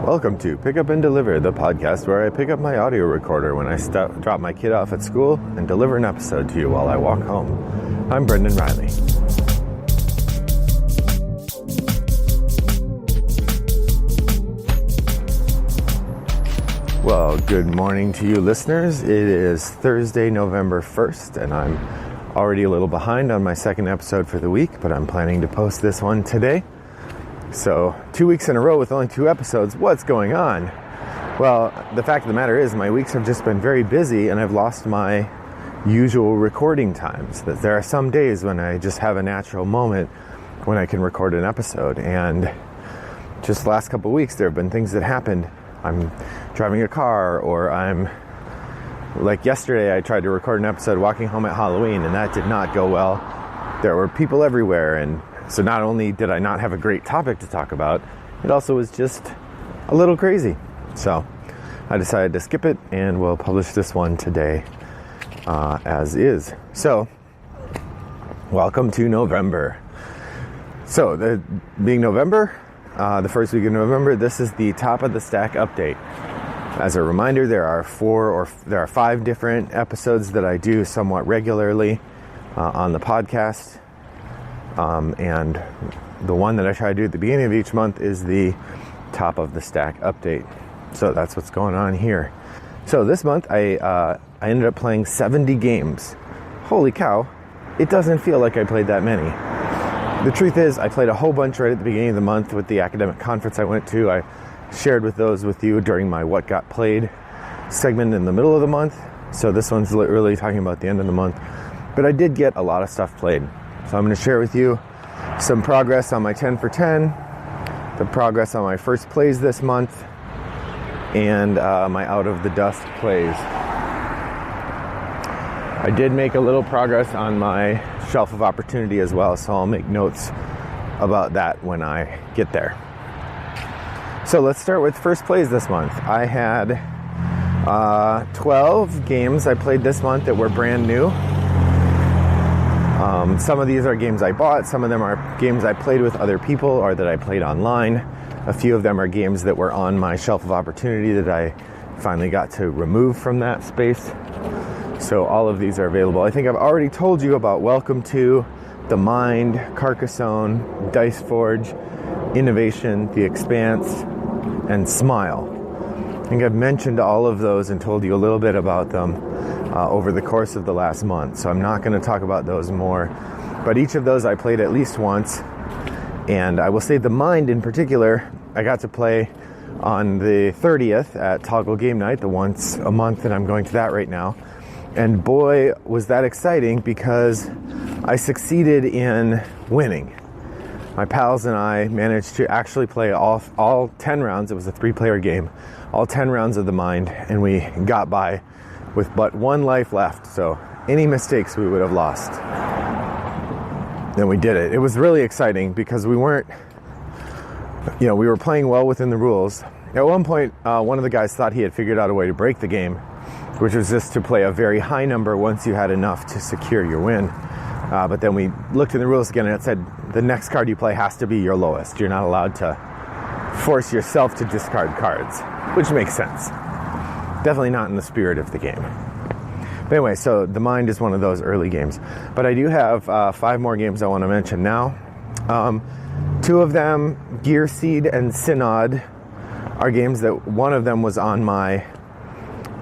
Welcome to Pick Up and Deliver, the podcast where I pick up my audio recorder when I drop my kid off at school and deliver an episode to you while I walk home. I'm Brendan Riley. Well, good morning to you listeners. It is Thursday, November 1st, and I'm already a little behind on my second episode for the week, but I'm planning to post this one today. So 2 weeks in a row with only 2 episodes. What's going on? Well, the fact of the matter is my weeks have just been very busy and I've lost my usual recording times. There are some days when I just have a natural moment when I can record an episode. And just the last couple of weeks, there have been things that happened. I'm driving a car, or like yesterday, I tried to record an episode walking home at Halloween, and that did not go well. There were people everywhere, and so not only did I not have a great topic to talk about, it also was just a little crazy. So I decided to skip it, and we'll publish this one today as is. So welcome to November. So being November, the first week of November, this is the top of the stack update. As a reminder, there are 5 different episodes that I do somewhat regularly on the podcast. And the one that I try to do at the beginning of each month is the top of the stack update. So that's what's going on here. So this month I ended up playing 70 games. Holy cow, it doesn't feel like I played that many. The truth is I played a whole bunch right at the beginning of the month with the academic conference I went to. I shared those with you during my What Got Played segment in the middle of the month. So this one's really talking about the end of the month. But I did get a lot of stuff played. So I'm going to share with you some progress on my 10 for 10, the progress on my first plays this month, and my out of the dust plays. I did make a little progress on my shelf of opportunity as well, so I'll make notes about that when I get there. So let's start with first plays this month. I had 12 games I played this month that were brand new. Some of these are games I bought. Some of them are games I played with other people or that I played online. A few of them are games that were on my shelf of opportunity that I finally got to remove from that space. So all of these are available. I think I've already told you about Welcome to, The Mind, Carcassonne, Dice Forge, Innovation, The Expanse, and Smile. I think I've mentioned all of those and told you a little bit about them over the course of the last month. So I'm not going to talk about those more. But each of those I played at least once. And I will say The Mind in particular, I got to play on the 30th at Toggle Game Night, the once a month that I'm going to that right now. And boy, was that exciting because I succeeded in winning. My pals and I managed to actually play all 10 rounds. It was a 3-player game. All 10 rounds of The Mind, and we got by with but 1 life left. So any mistakes we would have lost. Then we did it. It was really exciting because we were playing well within the rules. At one point, one of the guys thought he had figured out a way to break the game, which was just to play a very high number once you had enough to secure your win. But then we looked in the rules again and it said the next card you play has to be your lowest. You're not allowed to force yourself to discard cards, which makes sense. Definitely not in the spirit of the game. But anyway, so The Mind is one of those early games. But I do have 5 more games I want to mention now. 2 of them, Gearseed and Synod, are games that one of them was on my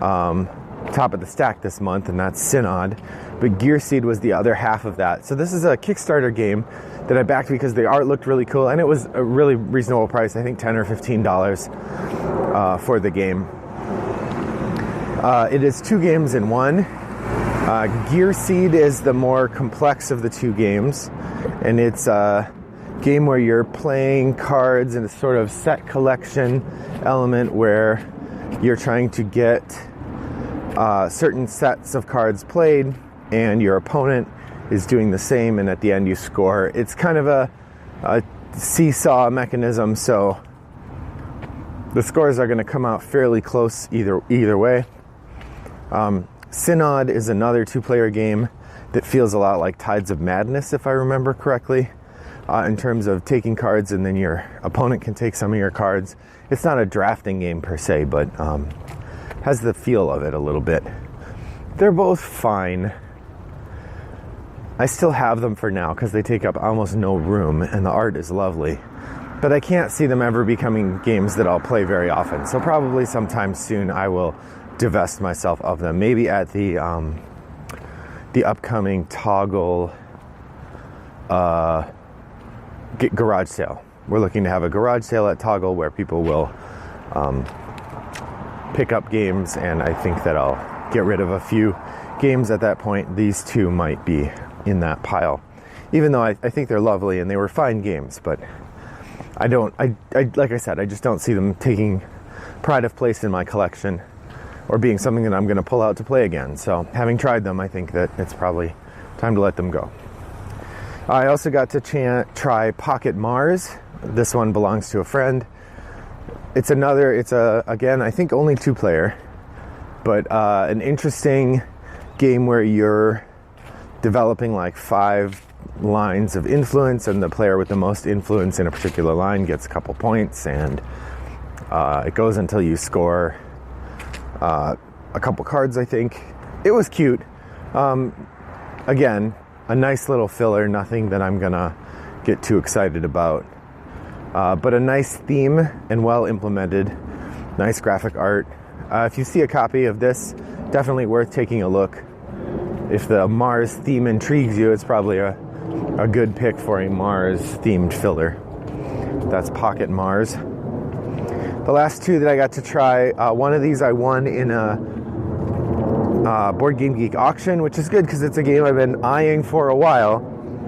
top of the stack this month, and that's Synod. But Gearseed was the other half of that. So this is a Kickstarter game that I backed because the art looked really cool, and it was a really reasonable price, I think $10 or $15 for the game. It is 2 games in one. Gearseed is the more complex of the 2 games, and it's a game where you're playing cards in a sort of set collection element where you're trying to get certain sets of cards played, and your opponent is doing the same, and at the end you score. It's kind of a seesaw mechanism, so the scores are going to come out fairly close either way. Synod is another 2-player game that feels a lot like Tides of Madness, if I remember correctly, in terms of taking cards and then your opponent can take some of your cards. It's not a drafting game per se, but has the feel of it a little bit. They're both fine. I still have them for now because they take up almost no room and the art is lovely. But I can't see them ever becoming games that I'll play very often. So probably sometime soon I will divest myself of them. Maybe at the upcoming Toggle garage sale. We're looking to have a garage sale at Toggle where people will pick up games, and I think that I'll get rid of a few games at that point. These two might be in that pile, even though I think they're lovely and they were fine games, but I like I said, I just don't see them taking pride of place in my collection or being something that I'm going to pull out to play again. So having tried them, I think that it's probably time to let them go. I also got to try Pocket Mars. This one belongs to a friend. It's again, I think only 2-player, but an interesting game where you're developing like 5 lines of influence, and the player with the most influence in a particular line gets a couple points, and it goes until you score a couple cards, I think. It was cute. Again, a nice little filler, nothing that I'm gonna get too excited about. But a nice theme and well implemented, nice graphic art. If you see a copy of this, definitely worth taking a look. If the Mars theme intrigues you, it's probably a good pick for a Mars themed filler. That's Pocket Mars. The last 2 that I got to try, one of these I won in a boardgamegeek auction, which is good because it's a game I've been eyeing for a while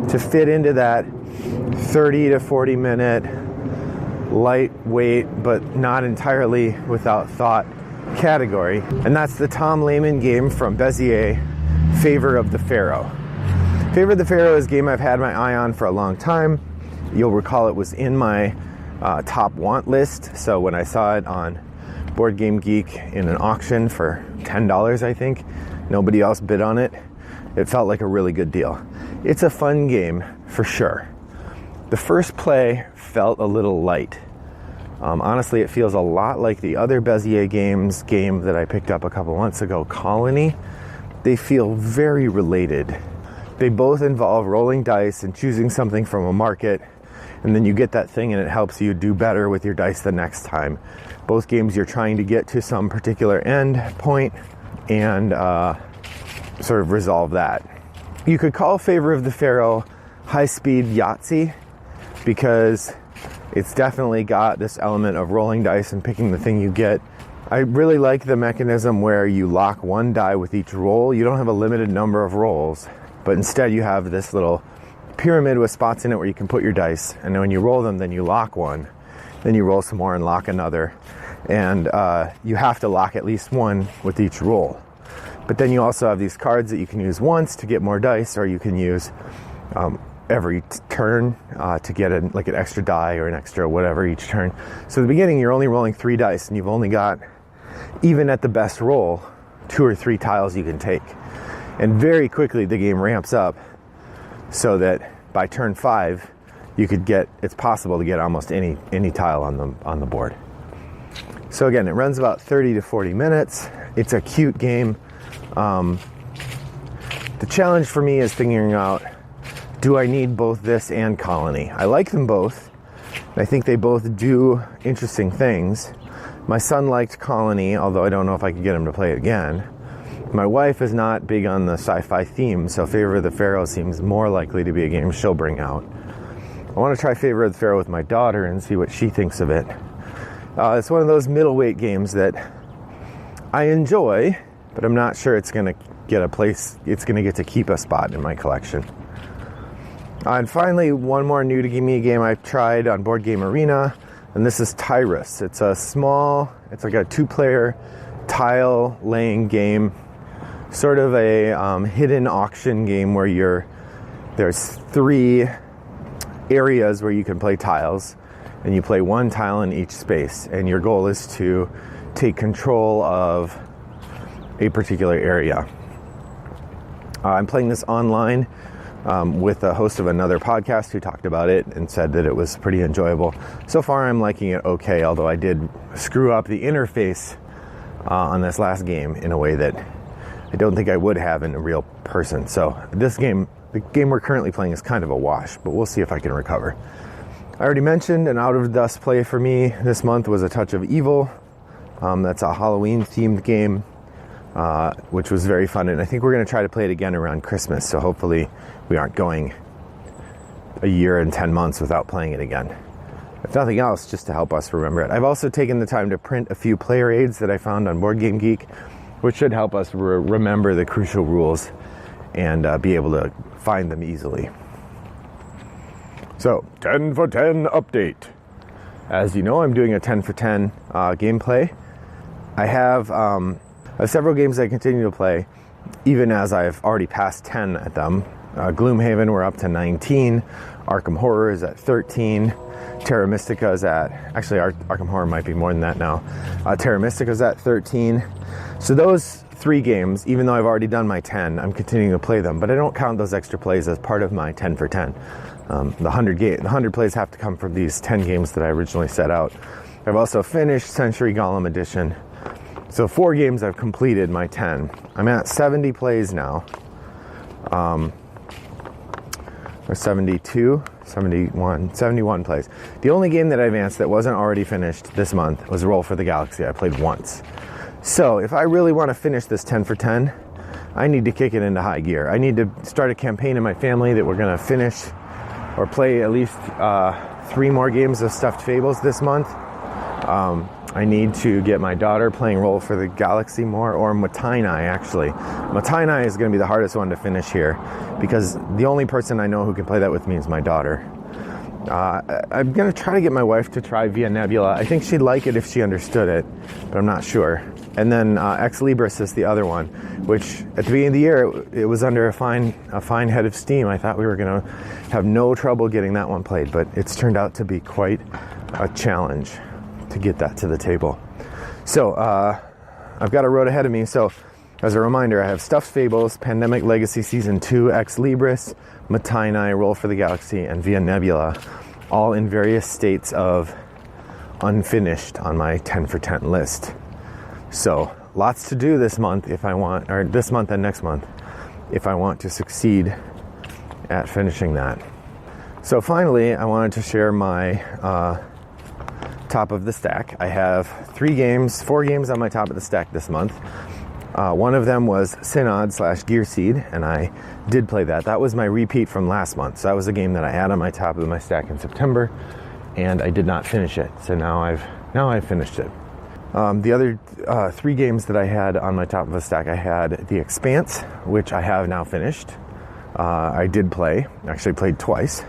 to fit into that 30 to 40 minute lightweight but not entirely without thought category, and that's the Tom Lehman game from Bezier, Favor of the Pharaoh. Favor of the Pharaoh is a game I've had my eye on for a long time. You'll recall it was in my top want list, so when I saw it on boardgamegeek in an auction for $10, I think, nobody else bid on it, it felt like a really good deal. It's a fun game for sure. The first play felt a little light. Honestly, it feels a lot like the other Bezier game that I picked up a couple months ago, Colony. They feel very related. They both involve rolling dice and choosing something from a market, and then you get that thing and it helps you do better with your dice the next time. Both games you're trying to get to some particular end point and sort of resolve that. You could call Favor of the Pharaoh high-speed Yahtzee because it's definitely got this element of rolling dice and picking the thing you get. I really like the mechanism where you lock 1 die with each roll. You don't have a limited number of rolls, but instead you have this little pyramid with spots in it where you can put your dice, and then when you roll them, then you lock 1, then you roll some more and lock another, and you have to lock at least 1 with each roll. But then you also have these cards that you can use once to get more dice, or you can use every turn to get an extra die or an extra whatever each turn. So at the beginning you're only rolling 3 dice, and you've only got, even at the best roll, 2 or 3 tiles you can take. And very quickly the game ramps up so that by turn 5 it's possible to get almost any tile on the board. So again, it runs about 30 to 40 minutes. It's a cute game. The challenge for me is figuring out, do I need both this and Colony? I like them both. I think they both do interesting things. My son liked Colony, although I don't know if I could get him to play it again. My wife is not big on the sci-fi theme, so Favor of the Pharaoh seems more likely to be a game she'll bring out. I want to try Favor of the Pharaoh with my daughter and see what she thinks of it. It's one of those middleweight games that I enjoy, but I'm not sure it's going to get to keep a spot in my collection. And finally, one more new to me game I've tried on Board Game Arena, and this is Tyrus. It's it's like a 2-player tile laying game, sort of a hidden auction game where there's 3 areas where you can play tiles, and you play 1 tile in each space, and your goal is to take control of a particular area. I'm playing this online with a host of another podcast who talked about it and said that it was pretty enjoyable. So far, I'm liking it okay, although I did screw up the interface on this last game in a way that I don't think I would have in a real person. So this game, the game we're currently playing, is kind of a wash, but we'll see if I can recover. I already mentioned an Out of Dust play for me this month was A Touch of Evil. That's a Halloween-themed game, which was very fun, and I think we're going to try to play it again around Christmas, so hopefully we aren't going a year and 10 months without playing it again. If nothing else, just to help us remember it. I've also taken the time to print a few player aids that I found on BoardGameGeek, which should help us remember the crucial rules and be able to find them easily. So, 10 for 10 update. As you know, I'm doing a 10 for 10 gameplay. I have several games I continue to play, even as I've already passed 10 at them. Gloomhaven, we're up to 19. Arkham Horror is at 13. Terra Mystica is at... Actually, Arkham Horror might be more than that now. Terra Mystica is at 13. So those 3 games, even though I've already done my 10, I'm continuing to play them. But I don't count those extra plays as part of my 10 for 10. The 100 plays have to come from these 10 games that I originally set out. I've also finished Century Golem Edition. So 4 games I've completed my 10. I'm at 70 plays now. Or 72, 71 plays. The only game that I advanced that wasn't already finished this month was Roll for the Galaxy. I played once. So if I really want to finish this 10 for 10, I need to kick it into high gear. I need to start a campaign in my family that we're going to finish or play at least 3 more games of Stuffed Fables this month. I need to get my daughter playing Roll for the Galaxy more, or Matainai, actually. Matainai is going to be the hardest one to finish here, because the only person I know who can play that with me is my daughter. I'm going to try to get my wife to try Via Nebula. I think she'd like it if she understood it, but I'm not sure. And then Ex Libris is the other one, which at the beginning of the year, it was under a fine head of steam. I thought we were going to have no trouble getting that one played, but it's turned out to be quite a challenge to get that to the table. So I've got a road ahead of me. So as a reminder, I have Stuffed Fables, Pandemic Legacy Season 2, Ex Libris, Matainai, Roll for the Galaxy, and Via Nebula, all in various states of unfinished on my 10 for 10 list. So lots to do this month if I want, or this month and next month, if I want to succeed at finishing that. So finally, I wanted to share my top of the stack. I have 4 games on my top of the stack this month. One of them was Synod / Gearseed, and I did play that. That was my repeat from last month. So that was a game that I had on my top of my stack in September, and I did not finish it. So now I've finished it. The other 3 games that I had on my top of the stack, I had The Expanse, which I have now finished. I did play, actually played twice.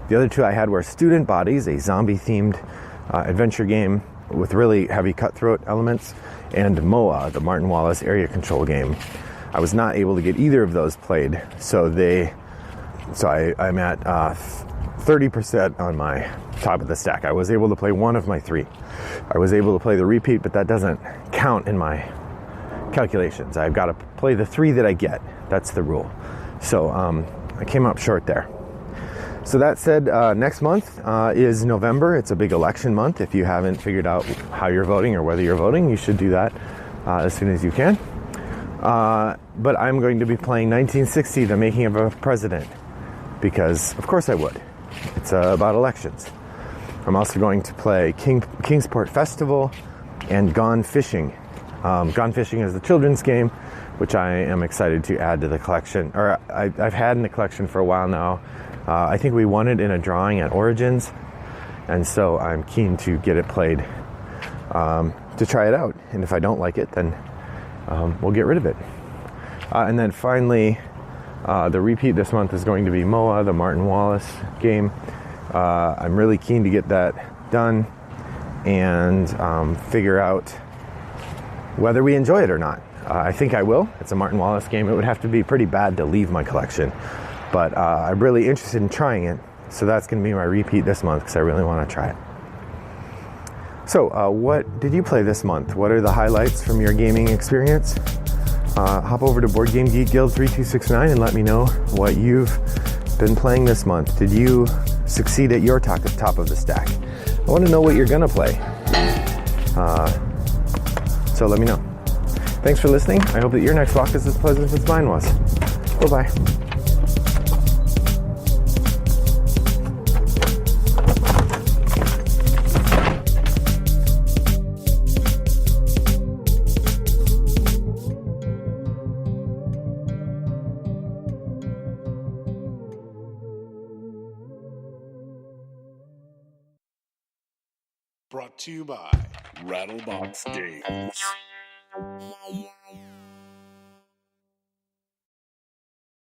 The other 2 I had were Student Bodies, a zombie-themed adventure game with really heavy cutthroat elements, and MOA, the Martin Wallace area control game. I was not able to get either of those played, so I'm at 30% on my top of the stack. I was able to play one of my 3. I was able to play the repeat, but that doesn't count in my calculations. I've got to play the 3 that I get. That's the rule. So I came up short there. So that said, next month is November. It's a big election month. If you haven't figured out how you're voting or whether you're voting, you should do that as soon as you can. But I'm going to be playing 1960, The Making of a President, because of course I would. It's about elections. I'm also going to play Kingsport Festival and Gone Fishing. Gone Fishing is the children's game, which I am excited to add to the collection, or I've had in the collection for a while now. I think we won it in a drawing at Origins, and so I'm keen to get it played to try it out. And if I don't like it, then we'll get rid of it. And then finally, the repeat this month is going to be MOA, the Martin Wallace game. I'm really keen to get that done and figure out whether we enjoy it or not. I think I will. It's a Martin Wallace game. It would have to be pretty bad to leave my collection. But I'm really interested in trying it. So that's going to be my repeat this month because I really want to try it. So what did you play this month? What are the highlights from your gaming experience? Hop over to Board Game Geek Guild 3269 and let me know what you've been playing this month? Did you succeed at your top of the stack? I want to know what you're going to play. So let me know. Thanks for listening. I hope that your next walk is as pleasant as mine was. Bye-bye. Brought to you by Rattlebox Games.